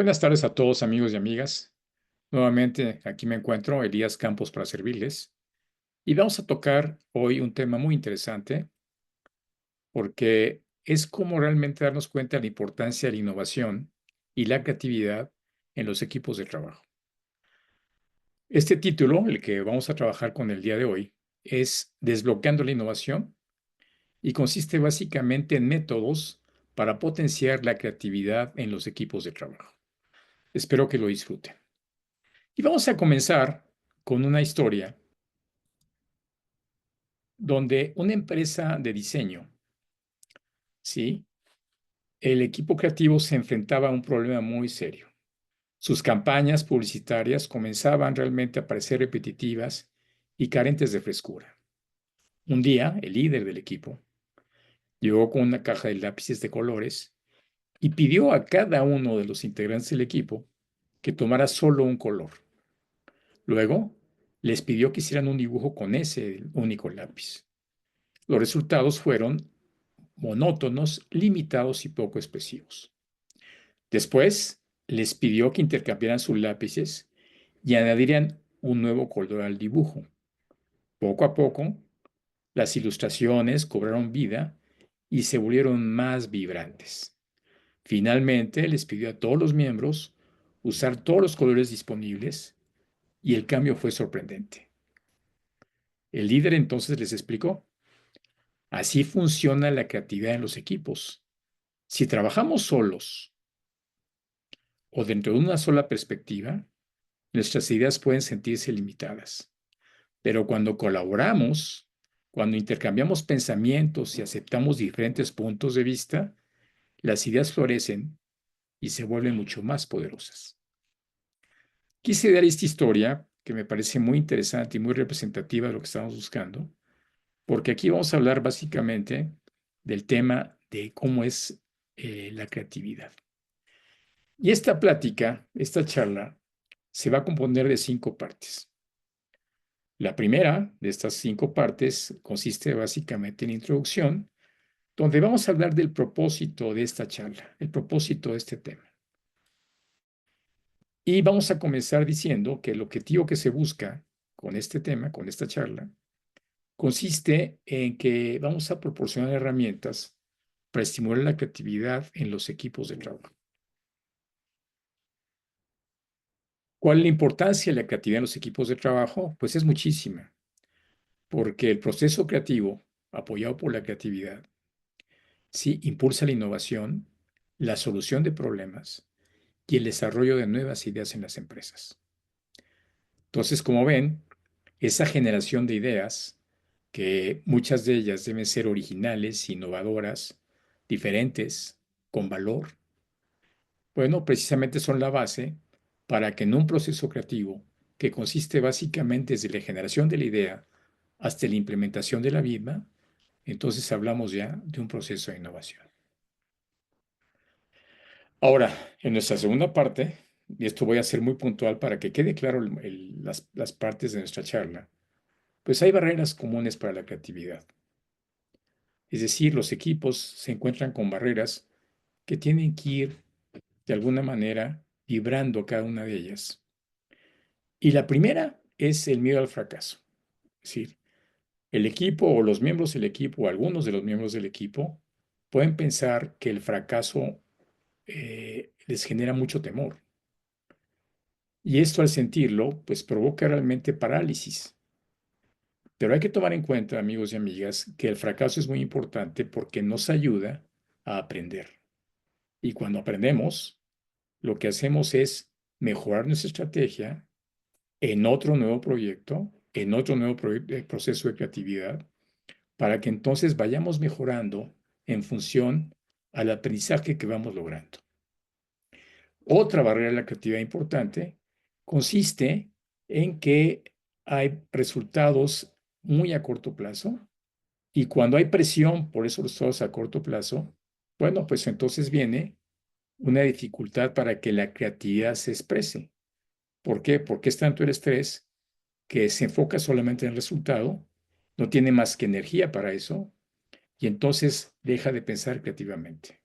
Buenas tardes a todos, amigos y amigas. Nuevamente aquí me encuentro, Elías Campos, para servirles. Y vamos a tocar hoy un tema muy interesante porque es cómo realmente darnos cuenta de la importancia de la innovación y la creatividad en los equipos de trabajo. Este título, el que vamos a trabajar con el día de hoy, es Desbloqueando la innovación y consiste básicamente en métodos para potenciar la creatividad en los equipos de trabajo. Espero que lo disfruten. Y vamos a comenzar con una historia donde una empresa de diseño, ¿sí? El equipo creativo se enfrentaba a un problema muy serio. Sus campañas publicitarias comenzaban realmente a parecer repetitivas y carentes de frescura. Un día, el líder del equipo llegó con una caja de lápices de colores y pidió a cada uno de los integrantes del equipo que tomara solo un color. Luego, les pidió que hicieran un dibujo con ese único lápiz. Los resultados fueron monótonos, limitados y poco expresivos. Después, les pidió que intercambiaran sus lápices y añadieran un nuevo color al dibujo. Poco a poco, las ilustraciones cobraron vida y se volvieron más vibrantes. Finalmente, les pidió a todos los miembros usar todos los colores disponibles y el cambio fue sorprendente. El líder entonces les explicó: así funciona la creatividad en los equipos. Si trabajamos solos o dentro de una sola perspectiva, nuestras ideas pueden sentirse limitadas. Pero cuando colaboramos, cuando intercambiamos pensamientos y aceptamos diferentes puntos de vista, las ideas florecen y se vuelven mucho más poderosas. Quise dar esta historia que me parece muy interesante y muy representativa de lo que estamos buscando, porque aquí vamos a hablar básicamente del tema de cómo es la creatividad. Y esta plática, esta charla, se va a componer de 5 partes. La primera de estas 5 partes consiste básicamente en introducción, donde vamos a hablar del propósito de esta charla, el propósito de este tema. Y vamos a comenzar diciendo que el objetivo que se busca con este tema, con esta charla, consiste en que vamos a proporcionar herramientas para estimular la creatividad en los equipos de trabajo. ¿Cuál es la importancia de la creatividad en los equipos de trabajo? Pues es muchísima, porque el proceso creativo, apoyado por la creatividad, sí impulsa la innovación, la solución de problemas y el desarrollo de nuevas ideas en las empresas. Entonces, como ven, esa generación de ideas, que muchas de ellas deben ser originales, innovadoras, diferentes, con valor, bueno, precisamente son la base para que en un proceso creativo, que consiste básicamente desde la generación de la idea hasta la implementación de la misma, entonces hablamos ya de un proceso de innovación. Ahora, en nuestra segunda parte, y esto voy a ser muy puntual para que quede claro las partes de nuestra charla, pues hay barreras comunes para la creatividad. Es decir, los equipos se encuentran con barreras que tienen que ir de alguna manera vibrando cada una de ellas. Y la primera es el miedo al fracaso. Es decir, el equipo o los miembros del equipo o algunos de los miembros del equipo pueden pensar que el fracaso les genera mucho temor. Y esto, al sentirlo, pues provoca realmente parálisis. Pero hay que tomar en cuenta, amigos y amigas, que el fracaso es muy importante porque nos ayuda a aprender. Y cuando aprendemos, lo que hacemos es mejorar nuestra estrategia en otro nuevo proyecto, en otro nuevo proceso de creatividad, para que entonces vayamos mejorando en función al aprendizaje que vamos logrando. Otra barrera de la creatividad importante consiste en que hay resultados muy a corto plazo, y cuando hay presión por esos resultados a corto plazo, bueno, pues entonces viene una dificultad para que la creatividad se exprese. ¿Por qué? Porque es tanto el estrés que se enfoca solamente en el resultado, no tiene más que energía para eso y entonces deja de pensar creativamente.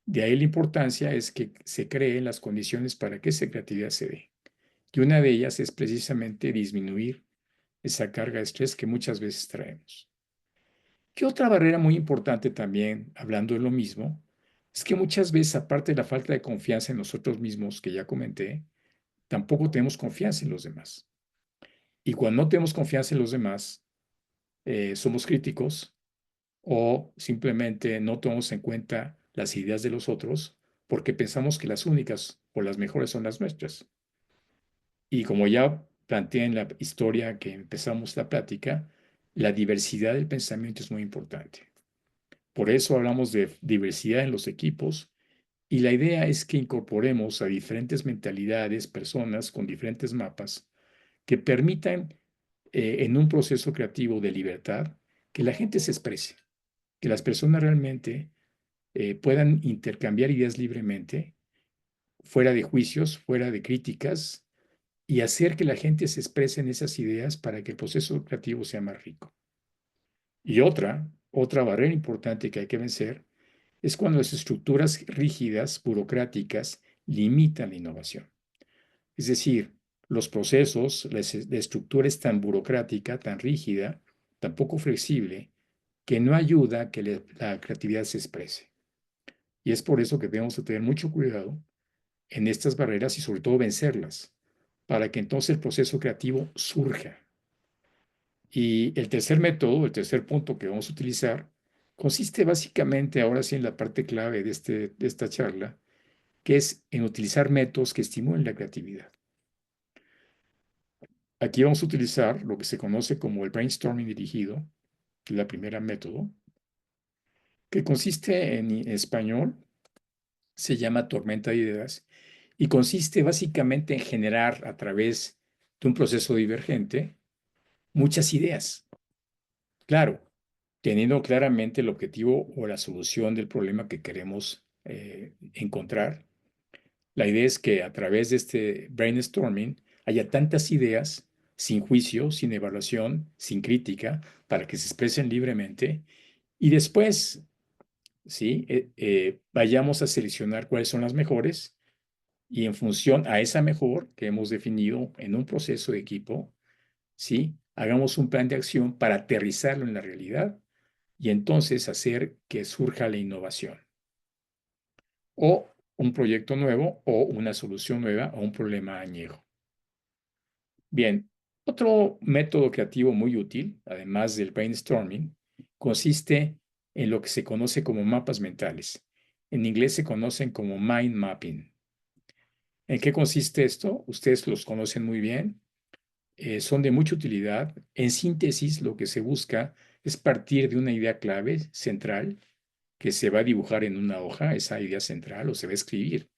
De ahí la importancia es que se creen las condiciones para que esa creatividad se dé. Y una de ellas es precisamente disminuir esa carga de estrés que muchas veces traemos. ¿Qué otra barrera muy importante también, hablando de lo mismo, es que muchas veces, aparte de la falta de confianza en nosotros mismos, que ya comenté, tampoco tenemos confianza en los demás. Y cuando no tenemos confianza en los demás, somos críticos o simplemente no tomamos en cuenta las ideas de los otros porque pensamos que las únicas o las mejores son las nuestras. Y como ya planteé en la historia que empezamos la plática, la diversidad del pensamiento es muy importante. Por eso hablamos de diversidad en los equipos y la idea es que incorporemos a diferentes mentalidades, personas con diferentes mapas que permitan en un proceso creativo de libertad que la gente se exprese, que las personas realmente puedan intercambiar ideas libremente, fuera de juicios, fuera de críticas, y hacer que la gente se exprese en esas ideas para que el proceso creativo sea más rico. Y otra barrera importante que hay que vencer es cuando las estructuras rígidas, burocráticas, limitan la innovación. Es decir, los procesos, la estructura es tan burocrática, tan rígida, tan poco flexible, que no ayuda a que la creatividad se exprese. Y es por eso que debemos de tener mucho cuidado en estas barreras y sobre todo vencerlas, para que entonces el proceso creativo surja. Y el tercer método, el tercer punto que vamos a utilizar, consiste básicamente, ahora sí en la parte clave de esta charla, que es en utilizar métodos que estimulen la creatividad. Aquí vamos a utilizar lo que se conoce como el brainstorming dirigido, que es la primera método, que consiste en español, se llama tormenta de ideas, y consiste básicamente en generar a través de un proceso divergente muchas ideas. Claro, teniendo claramente el objetivo o la solución del problema que queremos encontrar. La idea es que a través de este brainstorming haya tantas ideas sin juicio, sin evaluación, sin crítica, para que se expresen libremente y después, ¿sí? Vayamos a seleccionar cuáles son las mejores y en función a esa mejor que hemos definido en un proceso de equipo, ¿sí? Hagamos un plan de acción para aterrizarlo en la realidad y entonces hacer que surja la innovación o un proyecto nuevo o una solución nueva a un problema añejo. Bien, otro método creativo muy útil, además del brainstorming, consiste en lo que se conoce como mapas mentales. En inglés se conocen como mind mapping. ¿En qué consiste esto? Ustedes los conocen muy bien, son de mucha utilidad. En síntesis, lo que se busca es partir de una idea clave central que se va a dibujar en una hoja, esa idea central, o se va a escribir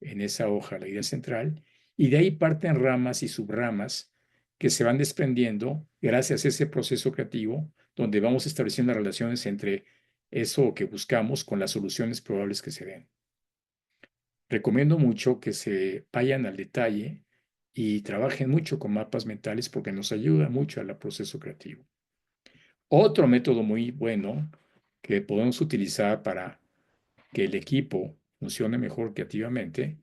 en esa hoja la idea central, y de ahí parten ramas y subramas que se van desprendiendo gracias a ese proceso creativo donde vamos estableciendo relaciones entre eso que buscamos con las soluciones probables que se den. Recomiendo mucho que se vayan al detalle y trabajen mucho con mapas mentales porque nos ayuda mucho al proceso creativo. Otro método muy bueno que podemos utilizar para que el equipo funcione mejor creativamente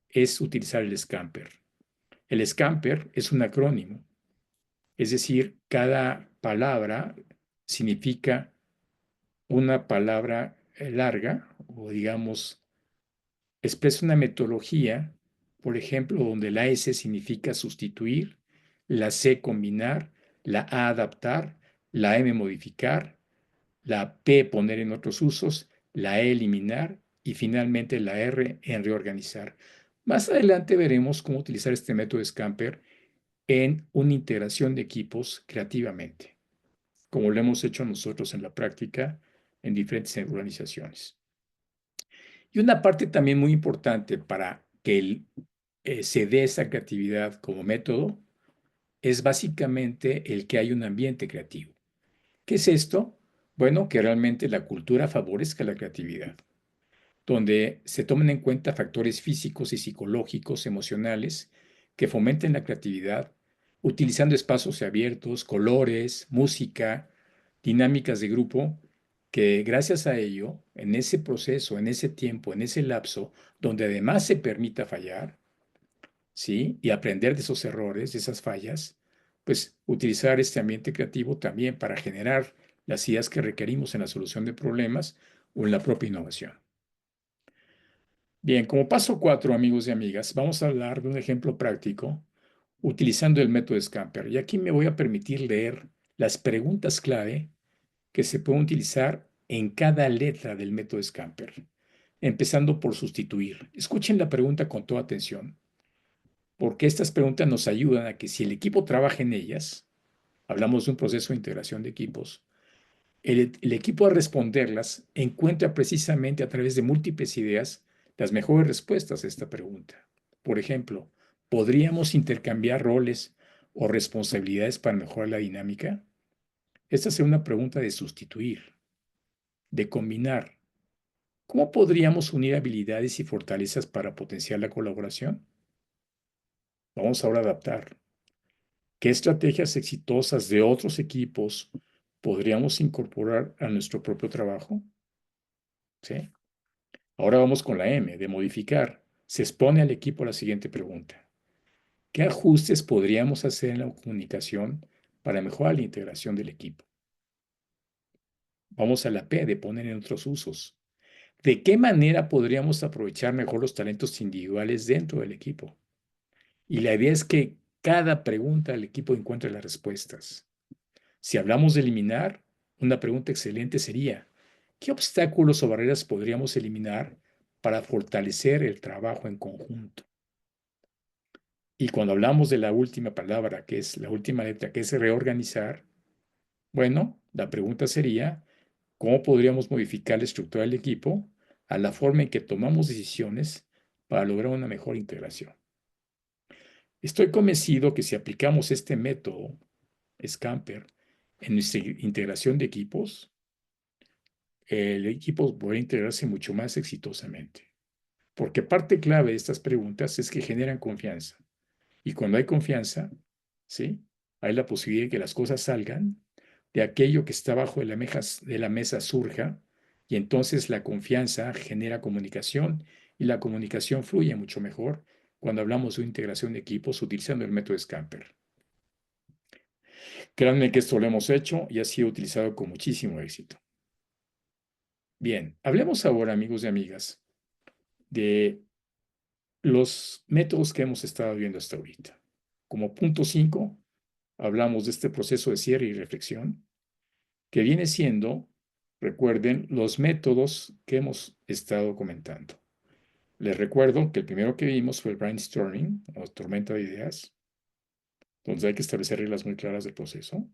es utilizar el Scamper. El Scamper es un acrónimo, es decir, cada palabra significa una palabra larga o digamos, expresa una metodología, por ejemplo, donde la S significa sustituir, la C combinar, la A adaptar, la M modificar, la P poner en otros usos, la E eliminar y finalmente la R en reorganizar. Más adelante veremos cómo utilizar este método de Scamper en una integración de equipos creativamente, como lo hemos hecho nosotros en la práctica en diferentes organizaciones. Y una parte también muy importante para que se dé esa creatividad como método es básicamente el que hay un ambiente creativo. ¿Qué es esto? Bueno, que realmente la cultura favorezca la creatividad, donde se tomen en cuenta factores físicos y psicológicos, emocionales, que fomenten la creatividad, utilizando espacios abiertos, colores, música, dinámicas de grupo que gracias a ello, en ese proceso, en ese tiempo, en ese lapso, donde además se permita fallar, ¿sí? Y aprender de esos errores, de esas fallas, pues utilizar este ambiente creativo también para generar las ideas que requerimos en la solución de problemas o en la propia innovación. Bien, como paso 4, amigos y amigas, vamos a hablar de un ejemplo práctico utilizando el método Scamper. Y aquí me voy a permitir leer las preguntas clave que se pueden utilizar en cada letra del método Scamper, empezando por sustituir. Escuchen la pregunta con toda atención, porque estas preguntas nos ayudan a que si el equipo trabaja en ellas, hablamos de un proceso de integración de equipos, el equipo al responderlas encuentra precisamente a través de múltiples ideas las mejores respuestas a esta pregunta. Por ejemplo, ¿podríamos intercambiar roles o responsabilidades para mejorar la dinámica? Esta es una pregunta de sustituir, de combinar. ¿Cómo podríamos unir habilidades y fortalezas para potenciar la colaboración? Vamos ahora a adaptar. ¿Qué estrategias exitosas de otros equipos podríamos incorporar a nuestro propio trabajo? ¿Sí? Ahora vamos con la M, de modificar. Se expone al equipo la siguiente pregunta. ¿Qué ajustes podríamos hacer en la comunicación para mejorar la integración del equipo? Vamos a la P, de poner en otros usos. ¿De qué manera podríamos aprovechar mejor los talentos individuales dentro del equipo? Y la idea es que cada pregunta el equipo encuentre las respuestas. Si hablamos de eliminar, una pregunta excelente sería, ¿qué obstáculos o barreras podríamos eliminar para fortalecer el trabajo en conjunto? Y cuando hablamos de la última palabra, que es la última letra, que es reorganizar, bueno, la pregunta sería, ¿cómo podríamos modificar la estructura del equipo a la forma en que tomamos decisiones para lograr una mejor integración? Estoy convencido que si aplicamos este método, Scamper, en nuestra integración de equipos, el equipo podrá integrarse mucho más exitosamente. Porque parte clave de estas preguntas es que generan confianza. Y cuando hay confianza, ¿sí? Hay la posibilidad de que las cosas salgan, de aquello que está abajo de la mesa surja, y entonces la confianza genera comunicación y la comunicación fluye mucho mejor cuando hablamos de integración de equipos utilizando el método Scamper. Créanme que esto lo hemos hecho y ha sido utilizado con muchísimo éxito. Bien, hablemos ahora, amigos y amigas, de los métodos que hemos estado viendo hasta ahorita. Como punto 5, hablamos de este proceso de cierre y reflexión, que viene siendo, recuerden, los métodos que hemos estado comentando. Les recuerdo que el primero que vimos fue el brainstorming, o tormenta de ideas, donde hay que establecer reglas muy claras del proceso.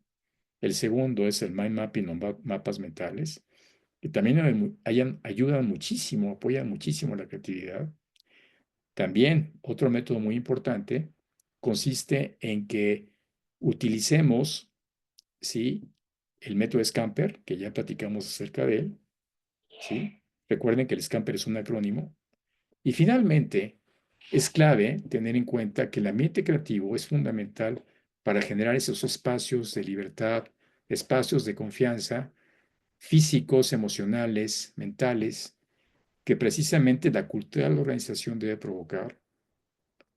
El segundo es el mind mapping o mapas mentales, que también ayudan muchísimo, apoyan muchísimo la creatividad. También otro método muy importante consiste en que utilicemos, ¿sí?, el método Scamper, que ya platicamos acerca de él, ¿sí? Recuerden que el Scamper es un acrónimo. Y finalmente, es clave tener en cuenta que el ambiente creativo es fundamental para generar esos espacios de libertad, espacios de confianza, físicos, emocionales, mentales, que precisamente la cultura de la organización debe provocar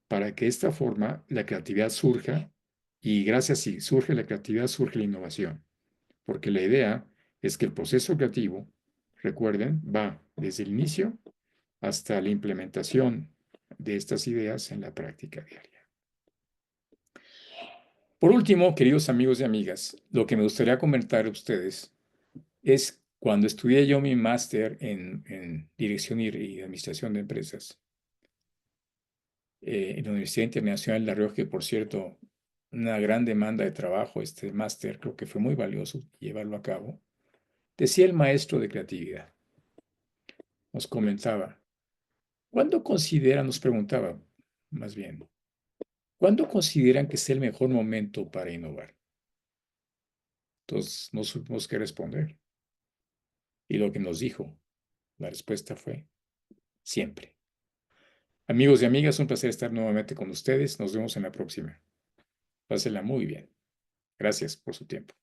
para que de esta forma la creatividad surja y gracias a si surge la creatividad, surge la innovación. Porque la idea es que el proceso creativo, recuerden, va desde el inicio hasta la implementación de estas ideas en la práctica diaria. Por último, queridos amigos y amigas, lo que me gustaría comentar a ustedes es cuando estudié yo mi máster en Dirección y Administración de Empresas en la Universidad Internacional de La Rioja, que por cierto, una gran demanda de trabajo, este máster creo que fue muy valioso llevarlo a cabo. Decía el maestro de creatividad, nos comentaba, ¿cuándo consideran, nos preguntaba más bien, ¿cuándo consideran que es el mejor momento para innovar? Entonces no supimos qué responder. Y lo que nos dijo, la respuesta fue siempre. Amigos y amigas, un placer estar nuevamente con ustedes. Nos vemos en la próxima. Pásenla muy bien. Gracias por su tiempo.